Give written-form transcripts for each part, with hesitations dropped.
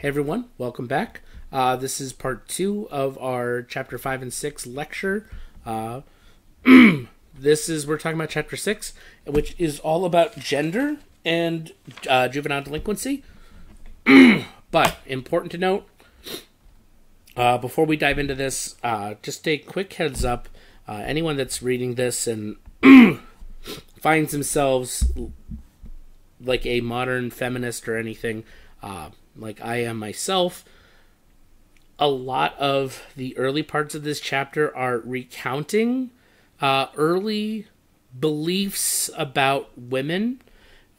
Hey everyone, welcome back. This is part two of our chapter 5 and 6 lecture. Uh, we're talking about chapter 6, which is all about gender and juvenile delinquency. But important to note, before we dive into this, just a quick heads up. Anyone that's reading this and finds themselves like a modern feminist or anything, like I am myself, a lot of the early parts of this chapter are recounting early beliefs about women,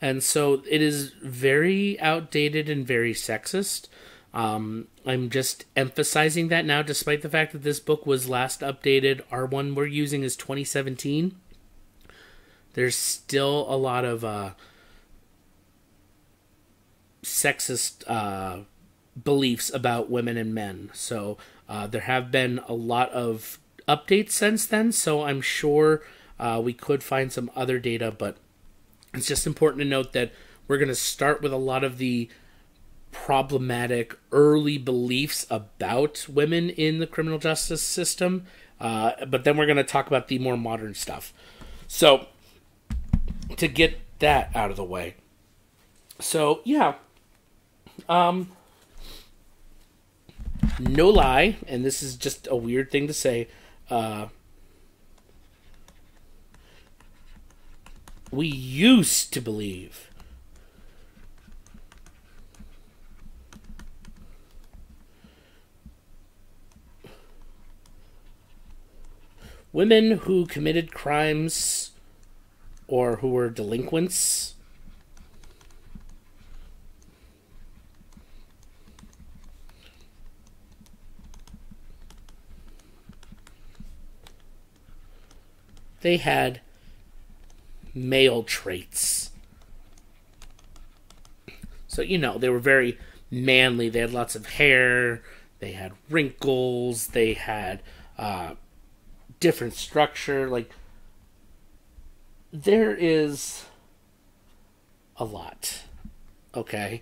and so it is very outdated and very sexist. I'm just emphasizing that now, despite the fact that this book was last updated. Our one we're using is 2017. There's still a lot of sexist beliefs about women and men. So there have been a lot of updates since then, so I'm sure we could find some other data, but it's just important to note that we're going to start with a lot of the problematic early beliefs about women in the criminal justice system, but then we're going to talk about the more modern stuff. So, to get that out of the way. So, yeah. No lie, and this is just a weird thing to say, we used to believe women who committed crimes or who were delinquents they had male traits. So, they were very manly. They had lots of hair. They had wrinkles. They had different structure. Like, there is a lot. Okay?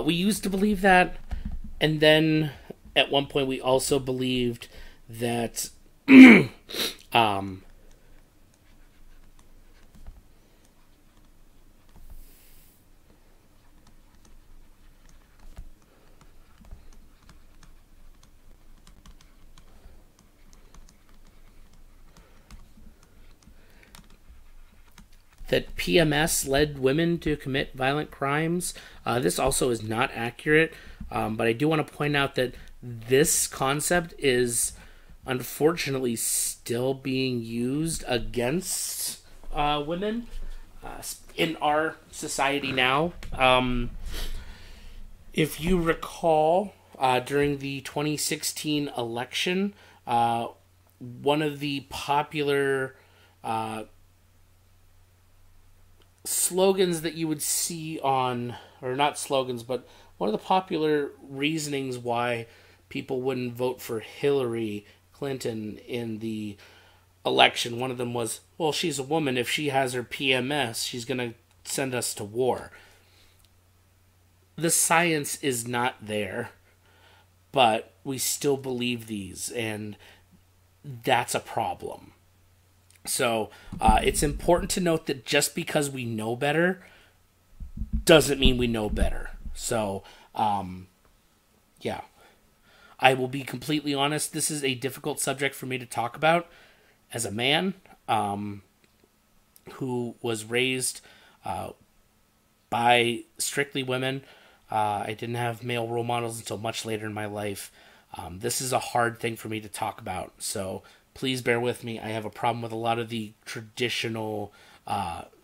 We used to believe that. And then at one point we also believed that that PMS led women to commit violent crimes. This also is not accurate, but I do want to point out that this concept is unfortunately still being used against women in our society now. If you recall, during the 2016 election, one of the popular slogans that you would see on, or not slogans, but one of the popular reasonings why people wouldn't vote for Hillary Clinton in the election, one of them was, well, she's a woman. If she has her PMS, she's going to send us to war. The science is not there, but we still believe these, and that's a problem. So it's important to note that just because we know better doesn't mean we know better. So, yeah. I will be completely honest. This is a difficult subject for me to talk about as a man who was raised by strictly women. I didn't have male role models until much later in my life. This is a hard thing for me to talk about. So please bear with me. I have a problem with a lot of the traditional,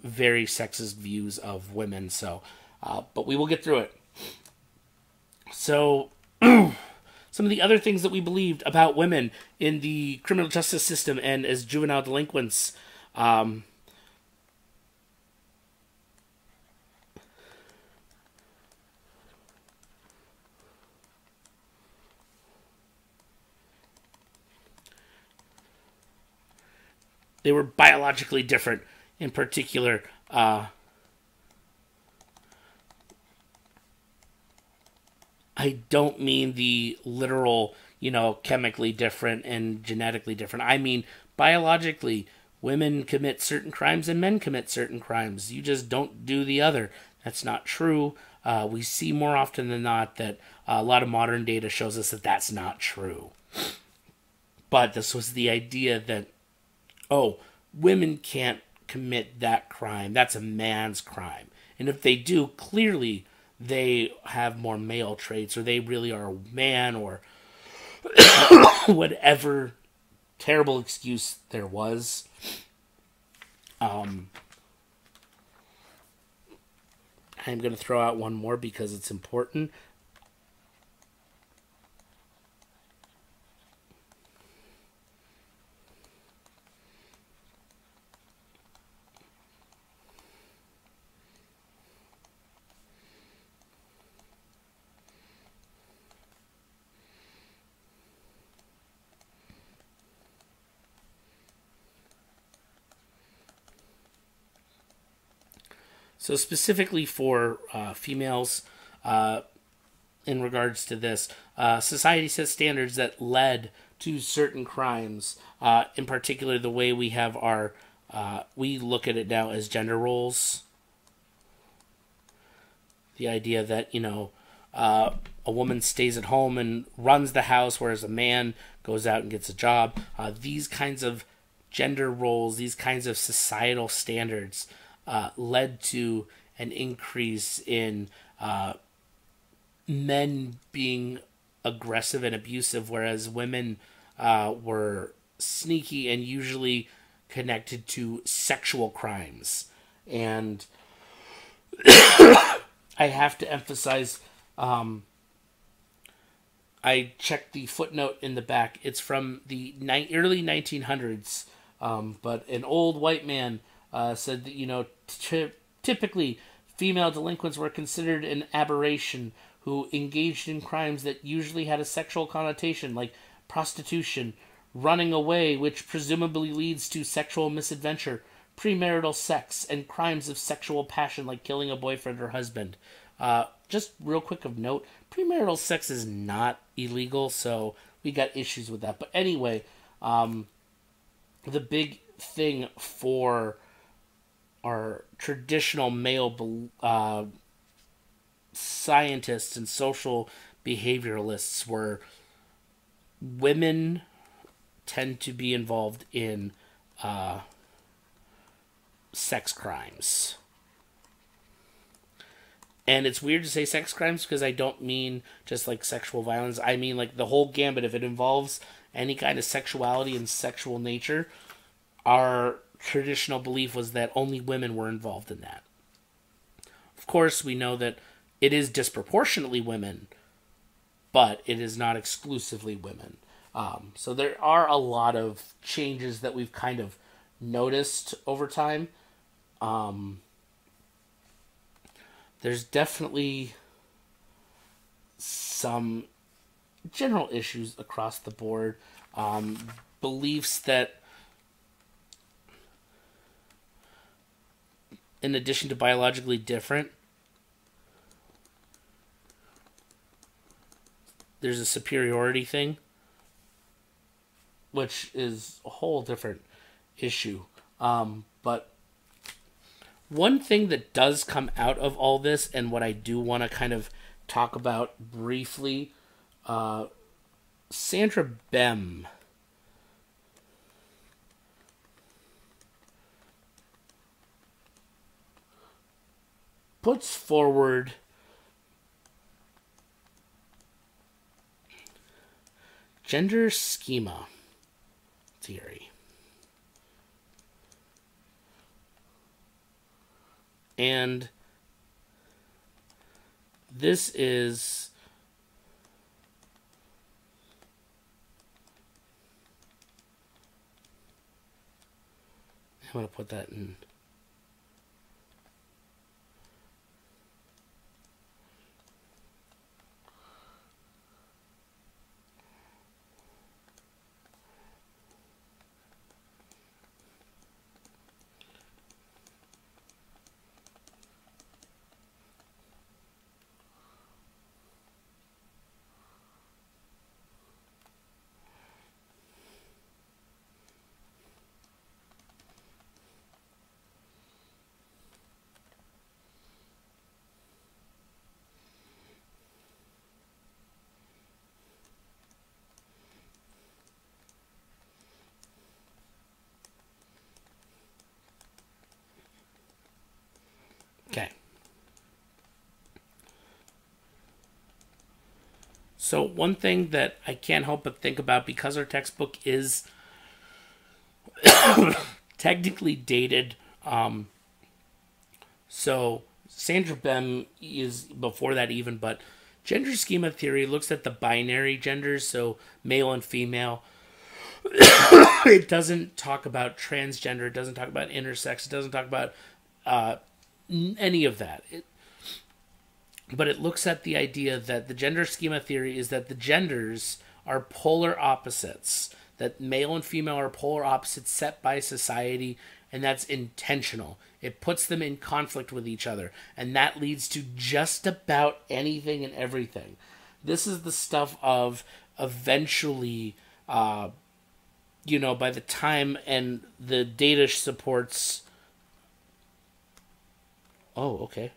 very sexist views of women. So, but we will get through it. So, some of the other things that we believed about women in the criminal justice system and as juvenile delinquents. They were biologically different. In particular, I don't mean the literal, chemically different and genetically different. I mean biologically. Women commit certain crimes and men commit certain crimes. You just don't do the other. That's not true. We see more often than not that a lot of modern data shows us that that's not true. But this was the idea that, oh, women can't commit that crime. That's a man's crime. And if they do, clearly they have more male traits, or they really are a man, or whatever terrible excuse there was. I'm going to throw out one more because it's important. So specifically for females, in regards to this, society sets standards that led to certain crimes. In particular, the way we have our, we look at it now as gender roles. The idea that, a woman stays at home and runs the house, whereas a man goes out and gets a job. These kinds of gender roles, these kinds of societal standards led to an increase in men being aggressive and abusive, whereas women were sneaky and usually connected to sexual crimes. And I have to emphasize, I checked the footnote in the back. It's from the early 1900s, but an old white man said that, typically female delinquents were considered an aberration who engaged in crimes that usually had a sexual connotation, like prostitution, running away, which presumably leads to sexual misadventure, premarital sex, and crimes of sexual passion, like killing a boyfriend or husband. Just real quick of note, premarital sex is not illegal, so we got issues with that. But anyway, the big thing for our traditional male scientists and social behavioralists were women tend to be involved in sex crimes. And it's weird to say sex crimes because I don't mean just like sexual violence. I mean like the whole gambit. If it involves any kind of sexuality and sexual nature, our traditional belief was that only women were involved in that. Of course, we know that it is disproportionately women, but it is not exclusively women. So there are a lot of changes that we've kind of noticed over time. There's definitely some general issues across the board. Beliefs that, in addition to biologically different, there's a superiority thing, which is a whole different issue. But one thing that does come out of all this, and what I do want to kind of talk about briefly, Sandra Bem puts forward gender schema theory. And this is I'm going to put that in. So one thing that I can't help but think about, because our textbook is technically dated, so Sandra Bem is before that even, but gender schema theory looks at the binary genders, so male and female. It doesn't talk about transgender, it doesn't talk about intersex, it doesn't talk about any of that. But it looks at the idea that the gender schema theory is that the genders are polar opposites, that male and female are polar opposites set by society, and that's intentional. It puts them in conflict with each other, and that leads to just about anything and everything. This is the stuff of eventually, by the time, and the data supports. Oh, okay.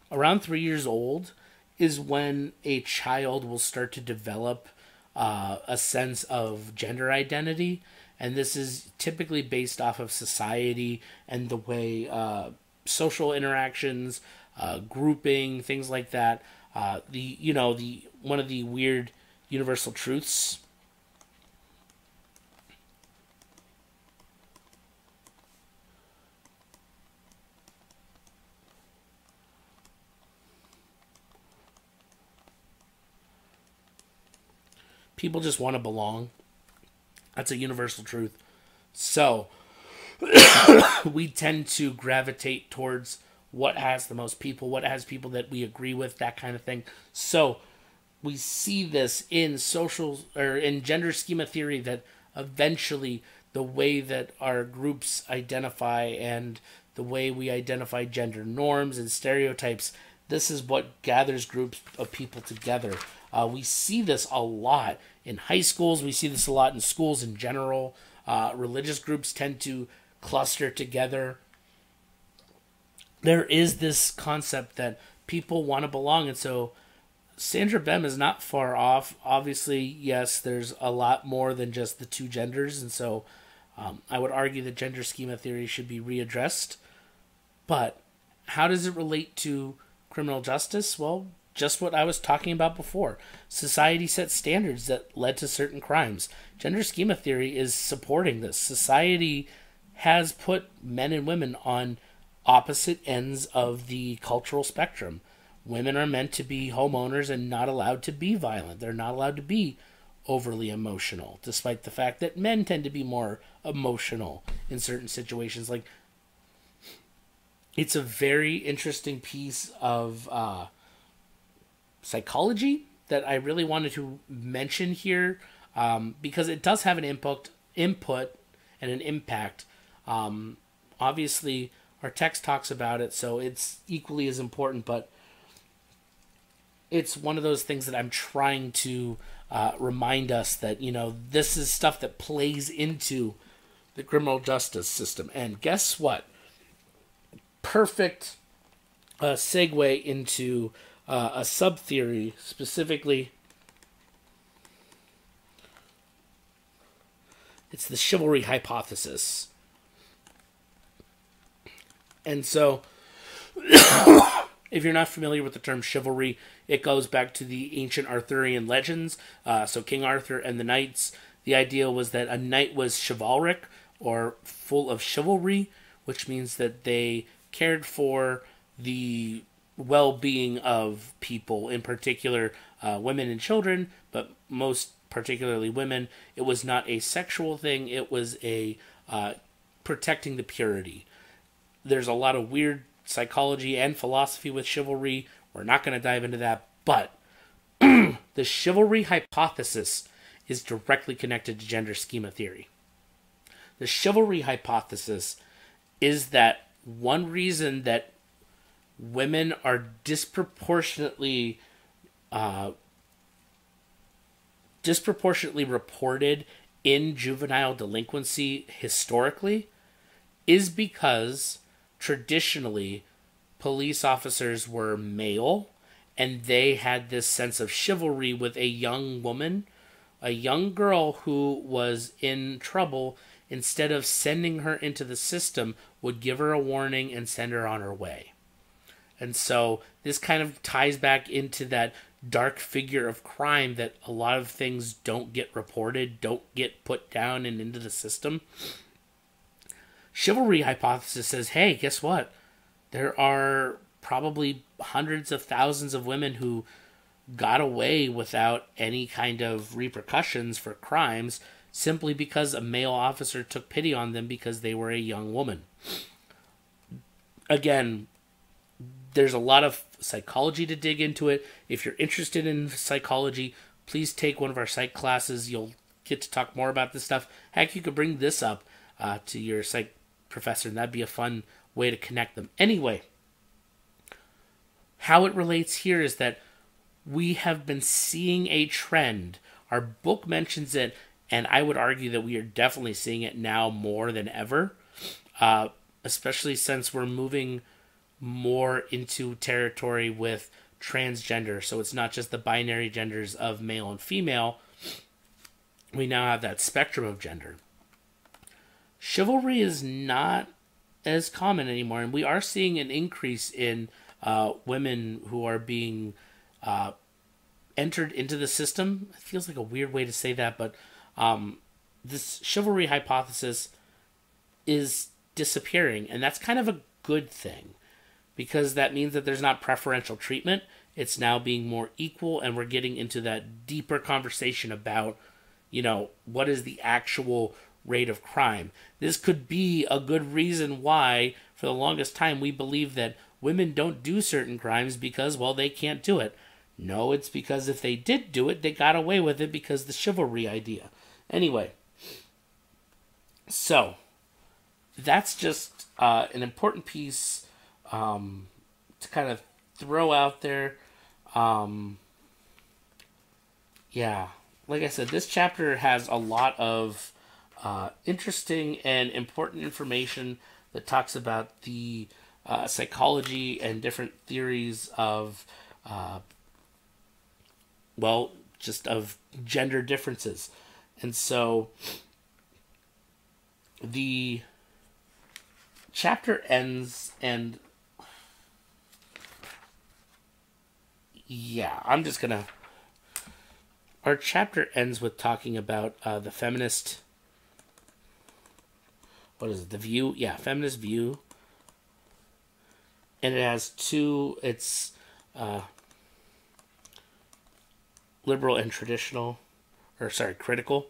Around 3 years old is when a child will start to develop a sense of gender identity, and this is typically based off of society and the way social interactions, grouping, things like that. The one of the weird universal truths. People just want to belong. That's a universal truth. So, we tend to gravitate towards what has the most people, what has people that we agree with, that kind of thing. So, we see this in social or in gender schema theory, that eventually the way that our groups identify and the way we identify gender norms and stereotypes, this is what gathers groups of people together. We see this a lot in high schools. We see this a lot in schools in general. Religious groups tend to cluster together. There is this concept that people want to belong, and so Sandra Bem is not far off. Obviously, yes, there's a lot more than just the two genders, and so I would argue that gender schema theory should be readdressed. But how does it relate to criminal justice? Well, just what I was talking about before. Society sets standards that led to certain crimes. Gender schema theory is supporting this. Society has put men and women on opposite ends of the cultural spectrum. Women are meant to be homeowners and not allowed to be violent. They're not allowed to be overly emotional, despite the fact that men tend to be more emotional in certain situations. Like, it's a very interesting piece of psychology that I really wanted to mention here, because it does have an input and an impact. Obviously, our text talks about it, so it's equally as important, but it's one of those things that I'm trying to remind us that, this is stuff that plays into the criminal justice system. And guess what? Perfect segue into a sub-theory, specifically, it's the chivalry hypothesis. And so, if you're not familiar with the term chivalry, it goes back to the ancient Arthurian legends. So King Arthur and the knights, the idea was that a knight was chivalric, or full of chivalry, which means that they cared for the well-being of people, in particular women and children, but most particularly women. It was not a sexual thing, it was a protecting the purity. There's a lot of weird psychology and philosophy with chivalry. We're not going to dive into that, but the chivalry hypothesis is directly connected to gender schema theory. The chivalry hypothesis is that one reason that women are disproportionately reported in juvenile delinquency historically is because traditionally police officers were male, and they had this sense of chivalry with a young woman, a young girl who was in trouble. Instead of sending her into the system, would give her a warning and send her on her way. And so this kind of ties back into that dark figure of crime that a lot of things don't get reported, don't get put down and into the system. Chivalry hypothesis says, hey, guess what? There are probably hundreds of thousands of women who got away without any kind of repercussions for crimes simply because a male officer took pity on them because they were a young woman. Again, there's a lot of psychology to dig into it. If you're interested in psychology, please take one of our psych classes. You'll get to talk more about this stuff. Heck, you could bring this up to your psych professor, and that'd be a fun way to connect them. Anyway, how it relates here is that we have been seeing a trend. Our book mentions it, and I would argue that we are definitely seeing it now more than ever, especially since we're moving more into territory with transgender. So it's not just the binary genders of male and female. We now have that spectrum of gender. Chivalry is not as common anymore, and we are seeing an increase in women who are being entered into the system. It feels like a weird way to say that, but this chivalry hypothesis is disappearing, and that's kind of a good thing, because that means that there's not preferential treatment. It's now being more equal, and we're getting into that deeper conversation about, what is the actual rate of crime. This could be a good reason why, for the longest time, we believe that women don't do certain crimes because, well, they can't do it. No, it's because if they did do it, they got away with it because the chivalry idea. Anyway, so that's just an important piece to kind of throw out there. Yeah, like I said, this chapter has a lot of interesting and important information that talks about the psychology and different theories of, just of gender differences. And so the chapter ends, and our chapter ends with talking about the feminist, the view? Yeah, feminist view. And it has it's liberal and traditional, critical.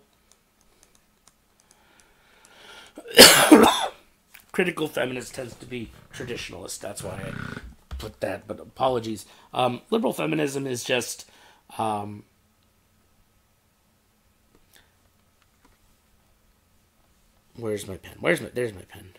Critical feminist tends to be traditionalist. That's why I put that, but apologies. Liberal feminism is just where's my pen? There's my pen.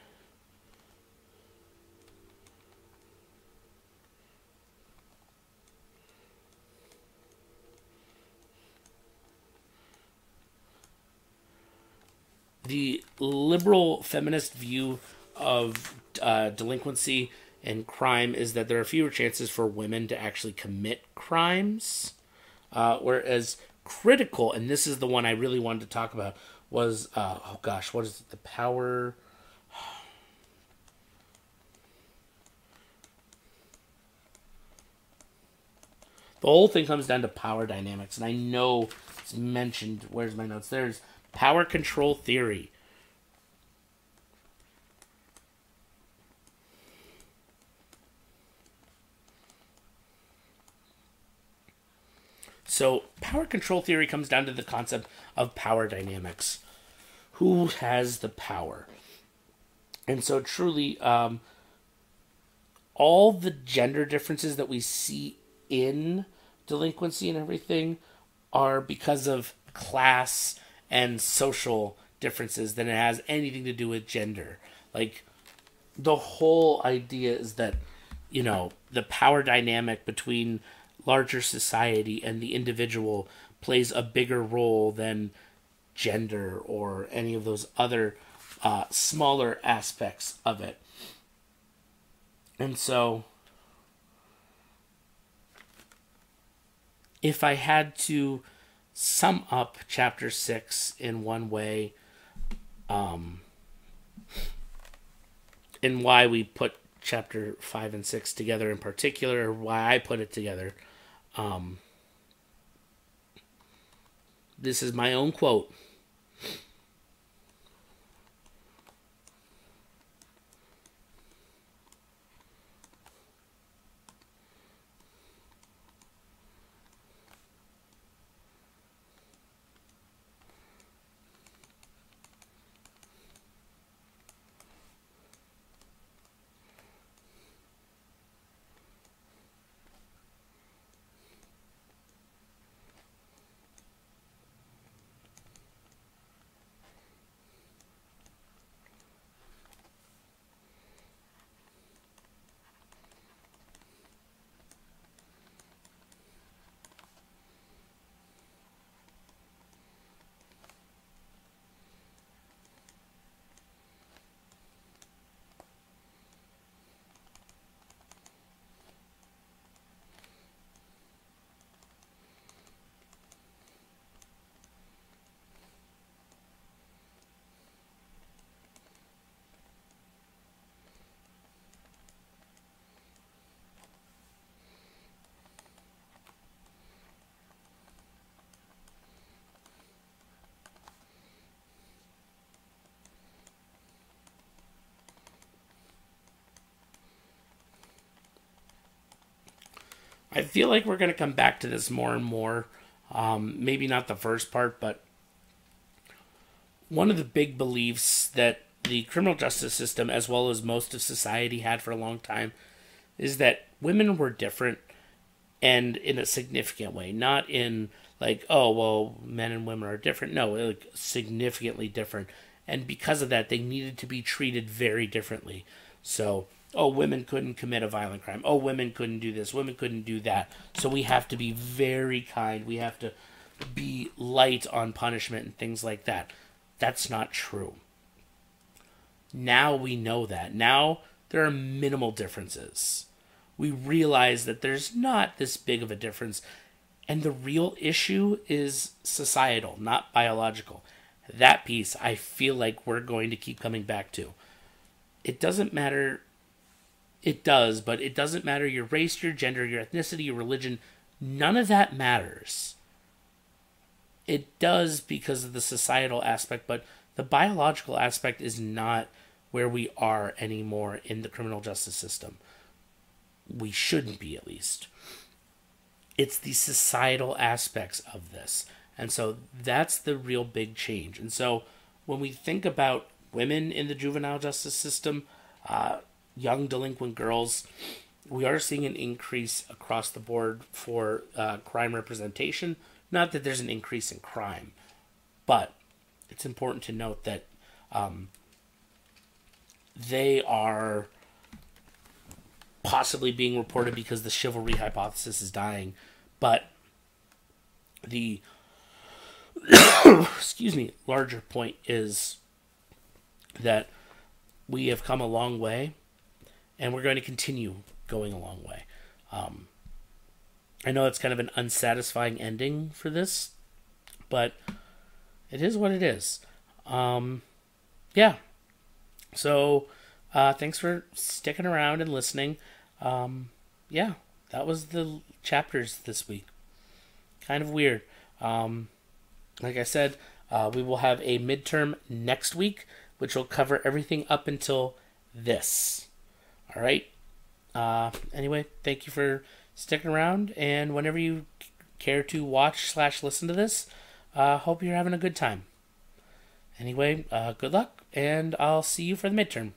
The liberal feminist view of delinquency and crime is that there are fewer chances for women to actually commit crimes, whereas critical, and this is the one I really wanted to talk about, was what is it? The power. The whole thing comes down to power dynamics, and I know it's mentioned. Where's my notes? There's power control theory. So power control theory comes down to the concept of power dynamics. Who has the power? And so truly, all the gender differences that we see in delinquency and everything are because of class and social differences than it has anything to do with gender. Like, the whole idea is that, the power dynamic between larger society and the individual plays a bigger role than gender or any of those other smaller aspects of it. And so, if I had to sum up chapter 6 in one way, and why we put chapter 5 and 6 together in particular, or why I put it together. This is my own quote. I feel like we're going to come back to this more and more. Maybe not the first part, but one of the big beliefs that the criminal justice system, as well as most of society, had for a long time is that women were different, and in a significant way. Not in like, oh, well, men and women are different. No, like significantly different. And because of that, they needed to be treated very differently. So, oh, women couldn't commit a violent crime. Oh, women couldn't do this. Women couldn't do that. So we have to be very kind. We have to be light on punishment and things like that. That's not true. Now we know that. Now there are minimal differences. We realize that there's not this big of a difference. And the real issue is societal, not biological. That piece I feel like we're going to keep coming back to. It doesn't matter. It does, but it doesn't matter your race, your gender, your ethnicity, your religion. None of that matters. It does because of the societal aspect, but the biological aspect is not where we are anymore in the criminal justice system. We shouldn't be, at least. It's the societal aspects of this. And so that's the real big change. And so when we think about women in the juvenile justice system, young delinquent girls, we are seeing an increase across the board for crime representation. Not that there's an increase in crime, but it's important to note that they are possibly being reported because the chivalry hypothesis is dying. But the larger point is that we have come a long way, and we're going to continue going a long way. I know it's kind of an unsatisfying ending for this, but it is what it is. Yeah. So, thanks for sticking around and listening. Yeah, that was the chapters this week. Kind of weird. Like I said, we will have a midterm next week, which will cover everything up until this. All right. Anyway, thank you for sticking around, and whenever you care to watch/listen to this, hope you're having a good time. Anyway, good luck, and I'll see you for the midterm.